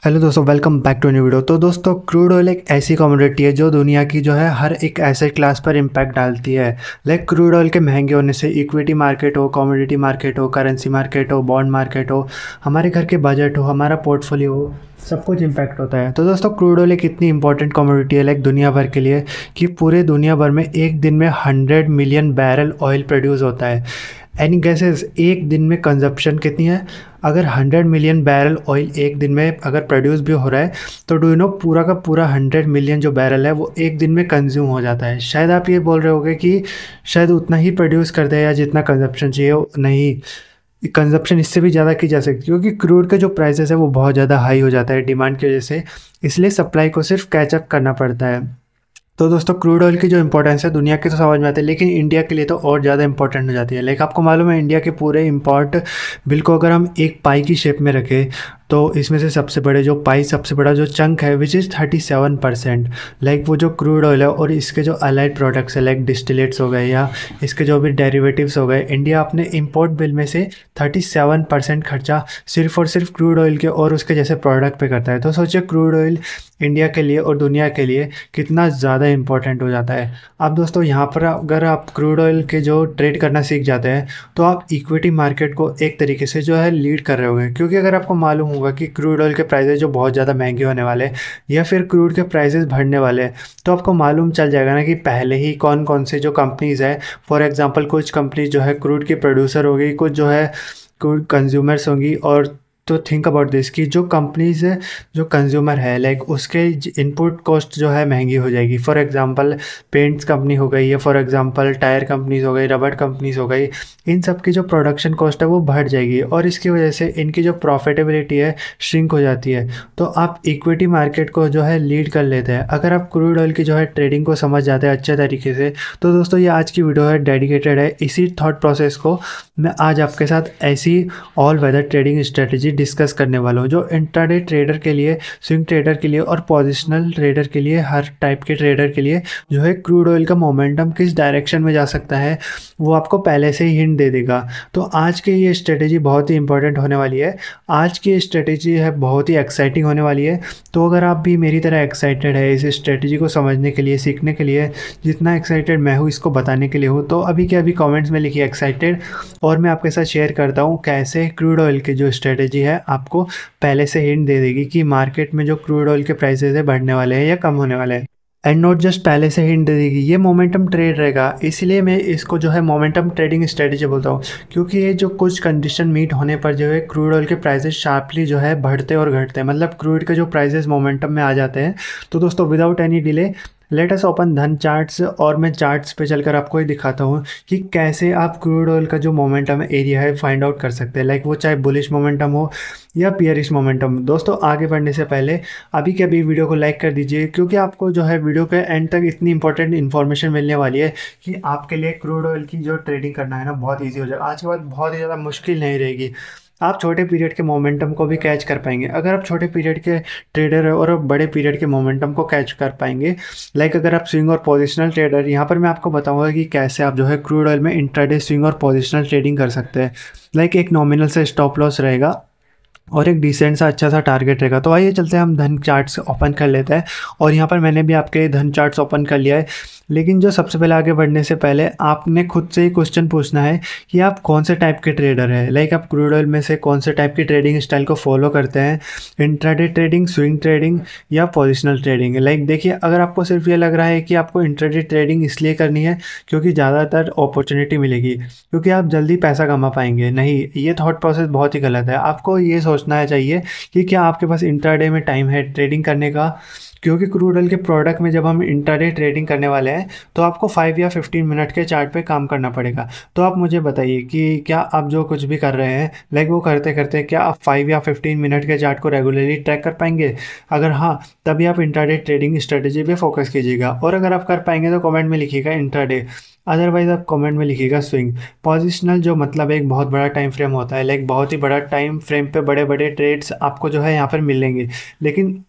Hello दोस्तों, welcome back to new video. तो दोस्तों, क्रूड ऑयल एक ऐसी कमोडिटी है जो दुनिया की जो है हर एक एसेट क्लास पर इम्पैक्ट डालती है। लाइक क्रूड ऑयल के महंगे होने से इक्विटी मार्केट हो, कमोडिटी मार्केट हो, करेंसी मार्केट हो, बॉन्ड मार्केट हो, हमारे घर के बजट हो, हमारा पोर्टफोलियो हो, सब कुछ इम्पैक्ट होता है। तो दोस्तों, क्रूड ऑयल एक इतनी इंपॉर्टेंट कमोडिटी है लाइक दुनिया भर के लिए कि पूरे दुनिया भर में एक दिन में 100 मिलियन बैरल ऑयल प्रोड्यूस होता है। एनी गैसेस एक दिन में कंजप्शन कितनी है? अगर 100 मिलियन बैरल ऑयल एक दिन में अगर प्रोड्यूस भी हो रहा है तो डू यू नो पूरा का पूरा 100 मिलियन जो बैरल है वो एक दिन में कंज्यूम हो जाता है। शायद आप ये बोल रहे होगे कि शायद उतना ही प्रोड्यूस करते हैं या जितना कंजप्शन चाहिए नहीं, कंजप्शन इससे भी ज़्यादा की जा सकती है क्योंकि क्रूड के जो प्राइसेस है वो बहुत ज़्यादा हाई हो जाता है डिमांड की वजह से। इसलिए सप्लाई को सिर्फ कैचअप करना पड़ता है। तो दोस्तों, क्रूड ऑयल की जो इंपॉर्टेंस है दुनिया की तो समझ में आती है, लेकिन इंडिया के लिए तो और ज़्यादा इंपॉर्टेंट हो जाती है। लाइक आपको मालूम है, इंडिया के पूरे इंपोर्ट बिल को अगर हम एक पाई की शेप में रखें तो इसमें से सबसे बड़े जो पाई, सबसे बड़ा जो चंक है विच इज़ 37%, लाइक वो जो क्रूड ऑयल है और इसके जो अलाइड प्रोडक्ट्स है लाइक डिस्टिलेट्स हो गए या इसके जो भी डेरिवेटिव्स हो गए, इंडिया अपने इंपोर्ट बिल में से 37% खर्चा सिर्फ और सिर्फ क्रूड ऑयल के और उसके जैसे प्रोडक्ट पे करता है। तो सोचिए क्रूड ऑयल इंडिया के लिए और दुनिया के लिए कितना ज़्यादा इंपॉर्टेंट हो जाता है। अब दोस्तों, यहाँ पर अगर आप क्रूड ऑयल के जो ट्रेड करना सीख जाते हैं तो आप इक्विटी मार्केट को एक तरीके से जो है लीड कर रहे होंगे, क्योंकि अगर आपको मालूम होगा कि क्रूड ऑयल के प्राइसेस जो बहुत ज़्यादा महंगे होने वाले हैं या फिर क्रूड के प्राइसेस बढ़ने वाले हैं, तो आपको मालूम चल जाएगा ना कि पहले ही कौन कौन से जो कंपनीज़ है, फॉर एग्जांपल कुछ कंपनीज जो है क्रूड की प्रोड्यूसर होगी, कुछ जो है क्रूड कंज्यूमर्स होंगी। और तो थिंक अबाउट दिस कि जो कंपनीज है, जो कंज्यूमर है लाइक उसके इनपुट कॉस्ट जो है महंगी हो जाएगी। फॉर एग्जांपल पेंट्स कंपनी हो गई या फॉर एग्जांपल टायर कंपनीज हो गई, रबड़ कंपनीज हो गई, इन सब की जो प्रोडक्शन कॉस्ट है वो बढ़ जाएगी और इसकी वजह से इनकी जो प्रॉफिटेबिलिटी है श्रिंक हो जाती है। तो आप इक्विटी मार्केट को जो है लीड कर लेते हैं अगर आप क्रूड ऑयल की जो है ट्रेडिंग को समझ जाते हैं अच्छे तरीके से। तो दोस्तों, ये आज की वीडियो है डेडिकेटेड है इसी थॉट प्रोसेस को। मैं आज आपके साथ ऐसी all weather trading strategy discuss करने वाला हूँ जो इंट्राडे ट्रेडर के लिए, स्विंग ट्रेडर के लिए और पोजिशनल ट्रेडर के लिए, हर टाइप के ट्रेडर के लिए जो है क्रूड ऑयल का मोमेंटम किस डायरेक्शन में जा सकता है वो आपको पहले से ही हिंट दे देगा। तो आज की ये स्ट्रेटजी बहुत ही इंपॉर्टेंट होने वाली है। आज की स्ट्रेटजी है बहुत ही एक्साइटिंग होने वाली है। तो अगर आप भी मेरी तरह एक्साइटेड है इस स्ट्रेटजी को समझने के लिए, सीखने के लिए, जितना एक्साइटेड मैं हूँ इसको बताने के लिए हूँ, तो अभी के अभी कमेंट्स में लिखिए एक्साइटेड और मैं आपके साथ शेयर करता हूँ कैसे क्रूड ऑयल की जो स्ट्रेटजी है आपको पहले से हिंट दे देगी कि मार्केट में जो क्रूड ऑयल के प्राइसेस है बढ़ने वाले हैं या कम होने वाले हैं। एंड नॉट जस्ट पहले से हिंट दे देगी, ये मोमेंटम ट्रेड रहेगा। इसलिए मैं इसको जो है मोमेंटम ट्रेडिंग स्ट्रेटजी बोलता हूँ, क्योंकि ये जो कुछ कंडीशन मीट होने पर जो है क्रूड ऑयल के प्राइसेस शार्पली जो है बढ़ते और घटते हैं, मतलब क्रूड के जो प्राइसेस मोमेंटम में आ जाते हैं। तो दोस्तों, without any delay let us open धन चार्ट्स और मैं चार्ट्स पे चलकर आपको ये दिखाता हूँ कि कैसे आप क्रूड ऑयल का जो मोमेंटम एरिया है फाइंड आउट कर सकते हैं। लाइक वो चाहे बुलिश मोमेंटम हो या बियरिश मोमेंटम। दोस्तों, आगे बढ़ने से पहले अभी के अभी वीडियो को लाइक कर दीजिए, क्योंकि आपको जो है वीडियो के एंड तक इतनी इंपॉर्टेंट इन्फॉर्मेशन मिलने वाली है कि आपके लिए क्रूड ऑयल की जो ट्रेडिंग करना है ना बहुत ईजी हो जाएगा। आज के बाद बहुत ही ज़्यादा मुश्किल नहीं रहेगी। आप छोटे पीरियड के मोमेंटम को भी कैच कर पाएंगे अगर आप छोटे पीरियड के ट्रेडर है और बड़े पीरियड के मोमेंटम को कैच कर पाएंगे। लाइक अगर आप स्विंग और पोजिशनल ट्रेडर, यहाँ पर मैं आपको बताऊंगा कि कैसे आप जो है क्रूड ऑयल में इंट्राडे स्विंग और पोजिशनल ट्रेडिंग कर सकते हैं। लाइक एक नॉमिनल से स्टॉप लॉस रहेगा और एक डिसेंट सा अच्छा सा टारगेट रहेगा। तो आइए चलते हैं, हम धन चार्ट्स ओपन कर लेते हैं और यहाँ पर मैंने भी आपके लिए धन चार्ट्स ओपन कर लिया है। लेकिन जो सबसे पहले आगे बढ़ने से पहले आपने खुद से ही क्वेश्चन पूछना है कि आप कौन से टाइप के ट्रेडर हैं। लाइक आप क्रूड ऑयल में से कौन से टाइप की ट्रेडिंग स्टाइल को फॉलो करते हैं, इंट्राडे ट्रेडिंग, स्विंग ट्रेडिंग या पोजिशनल ट्रेडिंग। लाइक देखिए, अगर आपको सिर्फ ये लग रहा है कि आपको इंट्राडे ट्रेडिंग इसलिए करनी है क्योंकि ज़्यादातर अपॉर्चुनिटी मिलेगी, क्योंकि आप जल्दी पैसा कमा पाएंगे, नहीं, ये थॉट प्रोसेस बहुत ही गलत है। आपको ये सोचना चाहिए कि क्या आपके पास इंट्राडे में टाइम है ट्रेडिंग करने का, क्योंकि क्रूड ऑयल के प्रोडक्ट में जब हम इंट्राडे ट्रेडिंग करने वाले हैं तो आपको 5 या 15 मिनट के चार्ट पे काम करना पड़ेगा। तो आप मुझे बताइए कि क्या आप जो कुछ भी कर रहे हैं लाइक वो करते करते क्या आप 5 या 15 मिनट के चार्ट को रेगुलरली ट्रैक कर पाएंगे? अगर हाँ, तभी आप इंट्राडे ट्रेडिंग स्ट्रेटजी पे फोकस कीजिएगा। और अगर आप कर पाएंगे तो कमेंट में लिखिएगा इंट्राडे, अदरवाइज आप कमेंट में लिखिएगा स्विंग। पोजिशनल जो मतलब एक बहुत बड़ा टाइम फ्रेम होता है, लाइक बहुत ही बड़ा टाइम फ्रेम पे बड़े बड़े ट्रेड्स आपको जो है यहाँ पर मिलेंगे, लेकिन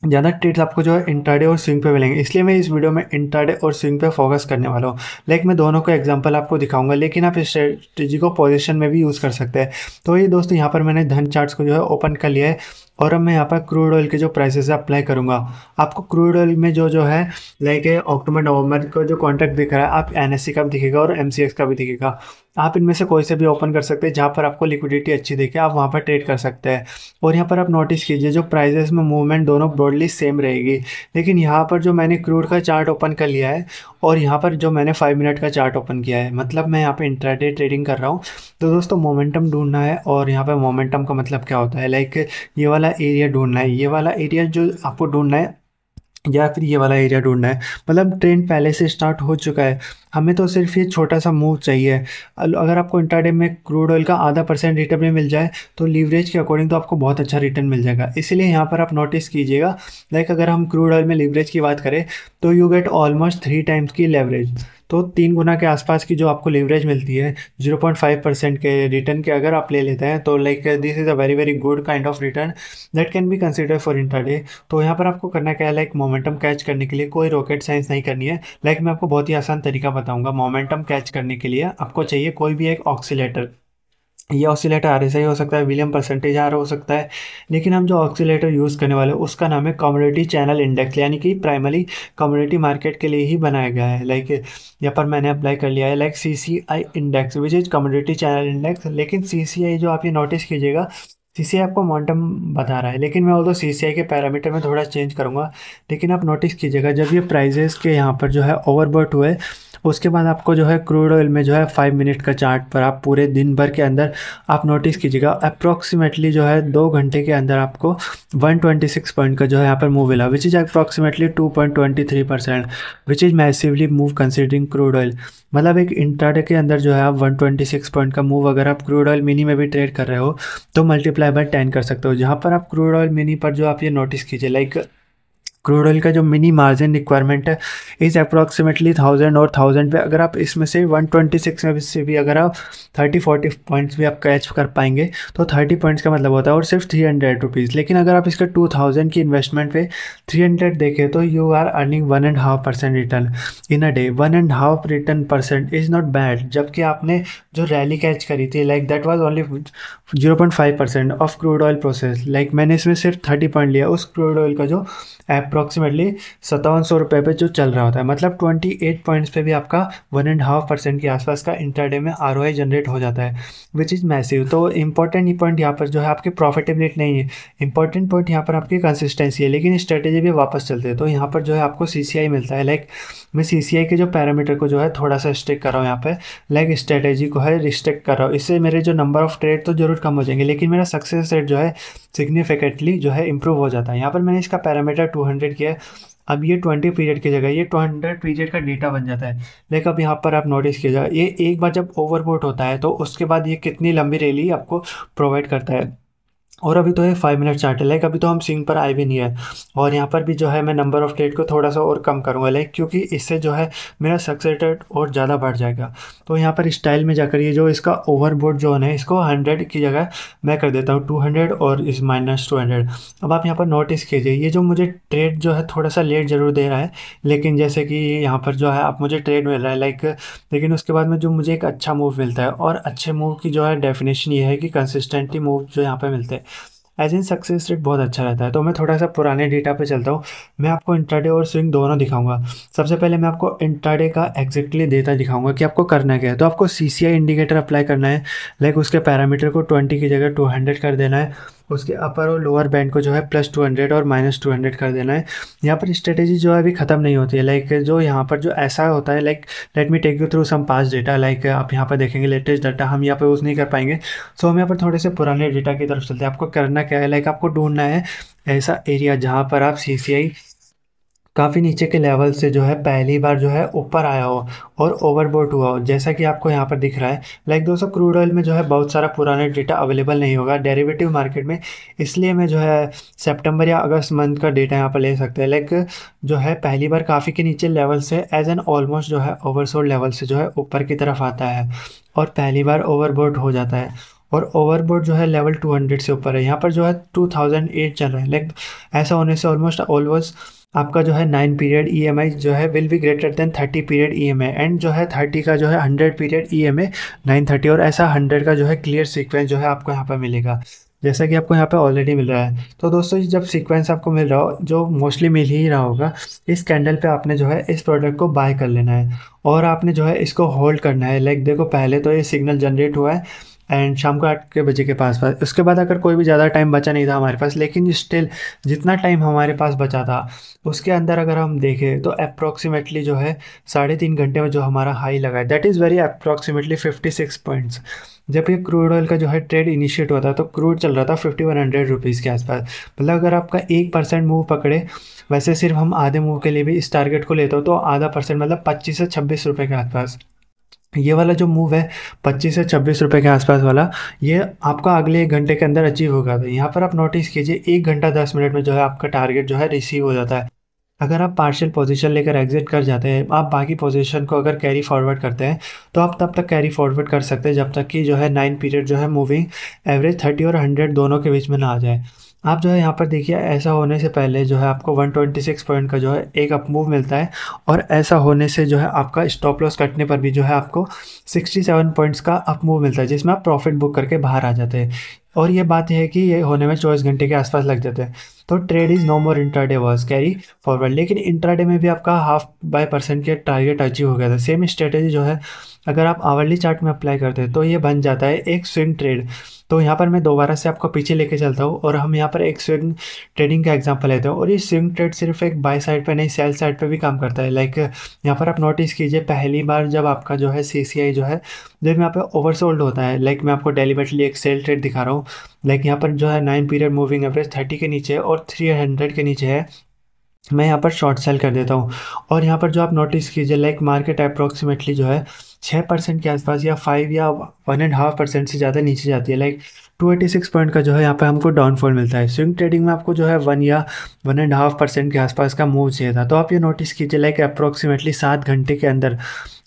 ज़्यादा ट्रेड्स आपको जो है इंट्राडे और स्विंग पे मिलेंगे। इसलिए मैं इस वीडियो में इंट्राडे और स्विंग पे फोकस करने वाला हूँ। लाइक मैं दोनों को एग्जांपल आपको दिखाऊंगा, लेकिन आप इस स्ट्रेटजी को पोजीशन में भी यूज़ कर सकते हैं। तो ये दोस्तों, यहाँ पर मैंने धन चार्ट्स को जो है ओपन कर लिया है और अब मैं यहाँ पर क्रूड ऑयल के जो प्राइसेस अप्लाई करूँगा, आपको क्रूड ऑयल में जो जो है लाइक अक्टूबर नवंबर का जो कॉन्ट्रैक्ट दिख रहा है, आप एनएससी का भी दिखेगा और एमसीएक्स का भी दिखेगा। आप इनमें से कोई से भी ओपन कर सकते हैं, जहाँ पर आपको लिक्विडिटी अच्छी दिखे आप वहाँ पर ट्रेड कर सकते हैं। और यहाँ पर आप नोटिस कीजिए जो प्राइजेस में मूवमेंट दोनों ब्रॉडली सेम रहेगी, लेकिन यहाँ पर जो मैंने क्रूड का चार्ट ओपन कर लिया है और यहाँ पर जो मैंने 5 मिनट का चार्ट ओपन किया है, मतलब मैं यहाँ पे इंट्राडे ट्रेडिंग कर रहा हूँ। तो दोस्तों मोमेंटम ढूंढना है, और यहाँ पर मोमेंटम का मतलब क्या होता है, लाइक ये वाला एरिया ढूंढना है, ये वाला एरिया जो आपको ढूंढना है, या फिर ये वाला एरिया ढूंढना है। मतलब ट्रेंड पहले से स्टार्ट हो चुका है, हमें तो सिर्फ ये छोटा सा मूव चाहिए। अगर आपको इंट्राडे में क्रूड ऑयल का आधा % रिटर्न भी मिल जाए तो लीवरेज के अकॉर्डिंग तो आपको बहुत अच्छा रिटर्न मिल जाएगा। इसीलिए यहाँ पर आप नोटिस कीजिएगा, लाइक अगर हम क्रूड ऑयल में लीवरेज की बात करें तो यू गेट ऑलमोस्ट 3 टाइम्स की लेवरेज, तो 3 गुना के आसपास की जो आपको लीवरेज मिलती है 0.5% के रिटर्न के अगर आप ले लेते हैं, तो like this is a very very good kind of return that can be consider for intraday. तो यहाँ पर आपको करना क्या है, लाइक मोमेंटम कैच करने के लिए कोई रॉकेट साइंस नहीं करनी है। लाइक मैं आपको बहुत ही आसान तरीका बताऊंगा। मोमेंटम कैच करने के लिए आपको चाहिए कोई भी एक ऑक्सीलेटर। ये ऑक्सीलेटर आरएसआई हो सकता है, विलियम परसेंटेज आर हो सकता है, लेकिन हम जो ऑक्सीलेटर यूज़ करने वाले हैं उसका नाम है कमोडिटी चैनल इंडेक्स, यानी कि प्राइमरी कमोडिटी मार्केट के लिए ही बनाया गया है। लाइक यहाँ पर मैंने अप्लाई कर लिया है like CCI index which is commodity channel index. लेकिन सीसीआई जो आप ये नोटिस कीजिएगा, सीसीआई आपको मोमेंटम बता रहा है, लेकिन मैं ऑल्दो सीसीआई के पैरामीटर में थोड़ा चेंज करूँगा। लेकिन आप नोटिस कीजिएगा जब ये प्राइजेस के यहाँ पर जो है ओवरबॉट हुए, उसके बाद आपको जो है क्रूड ऑयल में जो है 5 मिनट का चार्ट पर आप पूरे दिन भर के अंदर आप नोटिस कीजिएगा अप्रॉक्सीमेटली जो है 2 घंटे के अंदर आपको 126 पॉइंट का जो है यहाँ पर मूव मिला, which is approximately 2.23%, which is massively move considering crude oil. मतलब एक इंट्राडे के अंदर जो है आप 126 पॉइंट का मूव अगर आप क्रूड ऑयल मिनी में भी ट्रेड कर रहे हो तो मल्टीप्लाई बाय 10 कर सकते हो। जहाँ पर आप क्रूड ऑयल मिनी पर जो आप ये नोटिस कीजिए, लाइक क्रूड ऑयल का जो मिनी मार्जिन रिक्वायरमेंट है इज़ अप्रॉक्सीमेटली 1000, और 1000 पे अगर आप इसमें से 126 में से भी अगर आप 30-40 पॉइंट्स भी आप कैच कर पाएंगे तो 30 पॉइंट्स का मतलब होता है और सिर्फ 300 रुपीज़। लेकिन अगर आप इसका 2000 की इन्वेस्टमेंट पे 300 देखें तो you are earning 1.5% return in a day. 1.5 return percent is not bad, जबकि आपने जो रैली कैच करी थी like that was only 0.5% of crude oil prices. Like मैंने इसमें सिर्फ 30 पॉइंट लिया उस क्रूड ऑयल का जो अप्रॉक्सीमेटली 5700 रुपये पे जो चल रहा होता है, मतलब 28 पॉइंट्स पे भी आपका 1.5% के आसपास का इंट्राडे में आरओआई जनरेट हो जाता है, विच इज़ मैसिव। तो इंपॉर्टेंट पॉइंट यहाँ पर जो है आपकी प्रॉफिटेबिलिटी नहीं है, इंपॉर्टेंट पॉइंट यहाँ पर आपकी कंसिस्टेंसी है। लेकिन स्ट्रेटेजी भी वापस चलते हैं तो यहाँ पर जो है आपको सीसीआई मिलता है। लाइक मैं सीसीआई के जो पैरामीटर को जो है थोड़ा सा स्ट्रिक कर रहा हूँ यहाँ पे, लाइक स्ट्रेटेजी को है रिस्ट्रिक्ट कर रहा हूँ। इससे मेरे जो नंबर ऑफ ट्रेड तो जरूर कम हो जाएंगे, लेकिन मेरा सक्सेस रेट जो है सिग्निफिकेंटली जो है इंप्रूव हो जाता है। यहाँ पर मैंने इसका पैरामीटर 200 किया है, अब ये 20 पीरियड की जगह ये 200 पीरियड का डेटा बन जाता है। लेकिन अब यहाँ पर आप नोटिस कीजिएगा ये एक बार जब ओवरबोट होता है तो उसके बाद ये कितनी लंबी रैली आपको प्रोवाइड करता है। और अभी तो ये 5 मिनट चार्ट है, लाइक अभी तो हम स्विंग पर आए भी नहीं है। और यहाँ पर भी जो है मैं नंबर ऑफ ट्रेड को थोड़ा सा और कम करूँगा, लाइक क्योंकि इससे जो है मेरा सक्सेस रेट और ज़्यादा बढ़ जाएगा। तो यहाँ पर स्टाइल में जाकर ये जो इसका ओवरबोट जोन है इसको 100 की जगह मैं कर देता हूँ 200 और इस -200। अब आप यहाँ पर नोटिस कीजिए ये जो मुझे ट्रेड जो है थोड़ा सा लेट ज़रूर दे रहा है, लेकिन जैसे कि यहाँ पर जो है आप मुझे ट्रेड मिल रहा है लाइक, लेकिन उसके बाद में जो मुझे एक अच्छा मूव मिलता है, और अच्छे मूव की जो है डेफिनेशन ये है कि कंसिस्टेंटली मूव जो यहाँ पर मिलते हैं, एज इन सक्सेस रेट बहुत अच्छा रहता है। तो मैं थोड़ा सा पुराने डेटा पे चलता हूँ, मैं आपको इंट्राडे और स्विंग दोनों दिखाऊंगा। सबसे पहले मैं आपको इंट्राडे का एग्जैक्टली डेटा दिखाऊंगा कि आपको करना क्या है। तो आपको सीसीआई इंडिकेटर अप्लाई करना है, लाइक उसके पैरामीटर को 20 की जगह 200 कर देना है, उसके अपर और लोअर बैंड को जो है +200 और -200 कर देना है। यहाँ पर स्ट्रेटेजी जो है अभी ख़त्म नहीं होती है, लाइक जो यहाँ पर जो ऐसा होता है, like let me take you through some past data. Like आप यहाँ पर देखेंगे लेटेस्ट डाटा हम यहाँ पर यूज़ नहीं कर पाएंगे, सो हम यहाँ पर थोड़े से पुराने डेटा की तरफ चलते हैं। आपको करना क्या है, लाइक आपको ढूंढना है ऐसा एरिया जहाँ पर आप सीसीआई काफ़ी नीचे के लेवल से जो है पहली बार जो है ऊपर आया हो और ओवरबोट हुआ हो, जैसा कि आपको यहाँ पर दिख रहा है। लाइक दोस्तों क्रूड ऑयल में जो है बहुत सारा पुराने डेटा अवेलेबल नहीं होगा डेरिवेटिव मार्केट में, इसलिए मैं जो है सितंबर या अगस्त मंथ का डेटा यहाँ पर ले सकते हैं। लाइक जो है पहली बार काफ़ी के नीचे लेवल से एज एन ऑलमोस्ट जो है ओवरसोल्ड लेवल से जो है ऊपर की तरफ आता है और पहली बार ओवरबोट हो जाता है, और ओवरबोट जो है लेवल 200 से ऊपर है। यहाँ पर जो है 2008 चल रहा है, लाइक ऐसा होने से ऑलमोस्ट ऑलवेज आपका जो है 9 पीरियड ईएमआई जो है will be greater than 30 period EMI, and जो है 30 का जो है 100 पीरियड ईएमआई 930, और ऐसा 100 का जो है क्लियर सीक्वेंस जो है आपको यहाँ पर मिलेगा। जैसा कि आपको यहाँ पे ऑलरेडी मिल रहा है। तो दोस्तों जब सीक्वेंस आपको मिल रहा हो, जो मोस्टली मिल ही रहा होगा, इस कैंडल पे आपने जो है इस प्रोडक्ट को बाय कर लेना है और आपने जो है इसको होल्ड करना है। लाइक देखो पहले तो ये सिग्नल जनरेट हुआ है एंड शाम को 8 बजे के पास पास, उसके बाद अगर कोई भी ज़्यादा टाइम बचा नहीं था हमारे पास, लेकिन स्टिल जितना टाइम हमारे पास बचा था उसके अंदर अगर हम देखें तो अप्रॉक्सीमेटली जो है 3.5 घंटे में जो हमारा हाई लगा है, that is very approximately 56 points. जब ये क्रूड ऑयल का जो है ट्रेड इनिशिएट हुआ था तो क्रूड चल रहा था 5100 रुपीज़ के आसपास। मतलब अगर आपका 1% मूव पकड़े, वैसे सिर्फ हम आधे मूव के लिए भी इस टारगेट को लेते हो तो आधा परसेंट मतलब 25 से 26 रुपये के आसपास, ये वाला जो मूव है 25 से 26 रुपये के आसपास वाला, ये आपका अगले 1 घंटे के अंदर अचीव होगा। तो यहाँ पर आप नोटिस कीजिए 1 घंटा 10 मिनट में जो है आपका टारगेट जो है रिसीव हो जाता है। अगर आप पार्शियल पोजीशन लेकर एग्जिट कर जाते हैं, आप बाकी पोजीशन को अगर कैरी फॉरवर्ड करते हैं तो आप तब तक कैरी फॉरवर्ड कर सकते हैं जब तक कि जो है 9 पीरियड जो है मूविंग एवरेज 30 और 100 दोनों के बीच में ना आ जाए। आप जो है यहाँ पर देखिए ऐसा होने से पहले जो है आपको 126 पॉइंट का जो है एक अप मूव मिलता है, और ऐसा होने से जो है आपका स्टॉप लॉस कटने पर भी जो है आपको 67 पॉइंट्स का अप मूव मिलता है, जिसमें आप प्रॉफिट बुक करके बाहर आ जाते हैं। और ये बात है कि ये होने में 24 घंटे के आसपास लग जाते हैं। तो trade is no more intraday was carry forward, लेकिन इंट्राडे में भी आपका हाफ बाय परसेंट के टारगेट अचीव हो गया था। सेम स्ट्रेटेजी जो है अगर आप आवरली चार्ट में अप्लाई करते हैं तो ये बन जाता है एक स्विंग ट्रेड। तो यहाँ पर मैं दोबारा से आपको पीछे लेके चलता हूँ और हम यहाँ पर एक स्विंग ट्रेडिंग का एग्जांपल लेते हैं, और ये स्विंग ट्रेड सिर्फ एक बाय साइड पे नहीं सेल साइड पे भी काम करता है। लाइक यहाँ पर आप नोटिस कीजिए पहली बार जब आपका जो है CCI जो है जब यहाँ पे ओवरसोल्ड होता है, लाइक मैं आपको डेलिबरेटली एक सेल ट्रेड दिखा रहा हूँ। लाइक यहाँ पर जो है 9 पीरियड मूविंग एवरेज 30 के नीचे है और 300 के नीचे है, मैं यहाँ पर शॉर्ट सेल कर देता हूँ। और यहाँ पर जो आप नोटिस कीजिए लाइक मार्केट अप्रॉक्सीमेटली जो है 6% के आसपास या 5 या 1.5% से ज़्यादा नीचे जाती है। लाइक 286 पॉइंट का जो है यहाँ पे हमको डाउनफॉल मिलता है। स्विंग ट्रेडिंग में आपको जो है 1 या 1.5% के आसपास का मूव चाहिए था। तो आप ये नोटिस कीजिए लाइक अप्रॉक्सीमेटली 7 घंटे के अंदर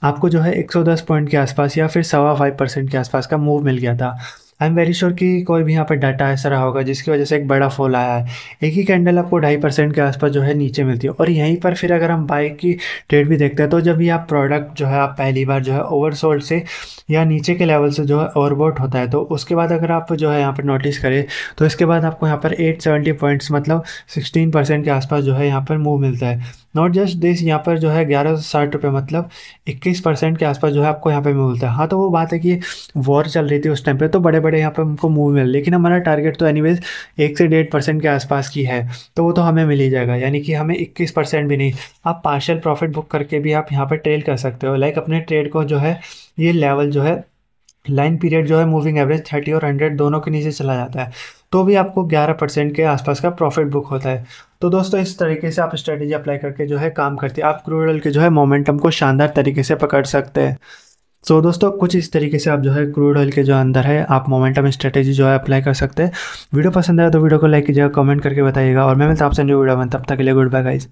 आपको जो है 110 पॉइंट के आसपास या फिर 5.25% के आसपास का मूव मिल गया था। आई एम वेरी श्योर कि कोई भी यहाँ पर डाटा ऐसा रहा होगा जिसकी वजह से एक बड़ा फॉल आया है। एक ही कैंडल आपको 2.5% के आसपास जो है नीचे मिलती है। और यहीं पर फिर अगर हम बाय की ट्रेड भी देखते हैं तो जब ये आप प्रोडक्ट जो है आप पहली बार जो है ओवरसोल्ड से या नीचे के लेवल से जो है ओवरबॉट होता है, तो उसके बाद अगर आप जो है यहाँ पर नोटिस करें तो इसके बाद आपको यहाँ पर 870 पॉइंट्स मतलब 16% के आसपास जो है यहाँ पर मूव मिलता है। नॉट जस्ट दिस, यहाँ पर जो है 1160 रुपये मतलब 21% के आसपास जो है आपको यहाँ पे मिलता है। हाँ तो वो बात है कि वॉर चल रही थी उस टाइम पे तो बड़े बड़े यहाँ पे हमको मूव मिल, लेकिन हमारा टारगेट तो एनीवेज 1 से 1.5% के आसपास की है, तो वो तो हमें मिल ही जाएगा। यानी कि हमें 21% भी नहीं, आप पार्शियल प्रॉफिट बुक करके भी आप यहाँ पर ट्रेल कर सकते हो। लाइक अपने ट्रेड को जो है ये लेवल जो है लाइन पीरियड जो है मूविंग एवरेज 30 और 100 दोनों के नीचे चला जाता है, तो भी आपको 11% के आसपास का प्रॉफिट बुक होता है। तो दोस्तों इस तरीके से आप स्ट्रेटेजी अप्लाई करके जो है काम करते हैं, आप क्रूड ऑयल के जो है मोमेंटम को शानदार तरीके से पकड़ सकते हैं। सो दोस्तों कुछ इस तरीके से आप जो है क्रूड ऑयल के जो अंदर है आप मोमेंटम स्ट्रेटेजी जो है अप्लाई कर सकते हैं। वीडियो पसंद आया तो वीडियो को लाइक कीजिएगा, कमेंट करके बताइएगा, और मैं मिलता हूं आपसे न्यू वीडियो में, तब तक के लिए गुड बाय गाइस।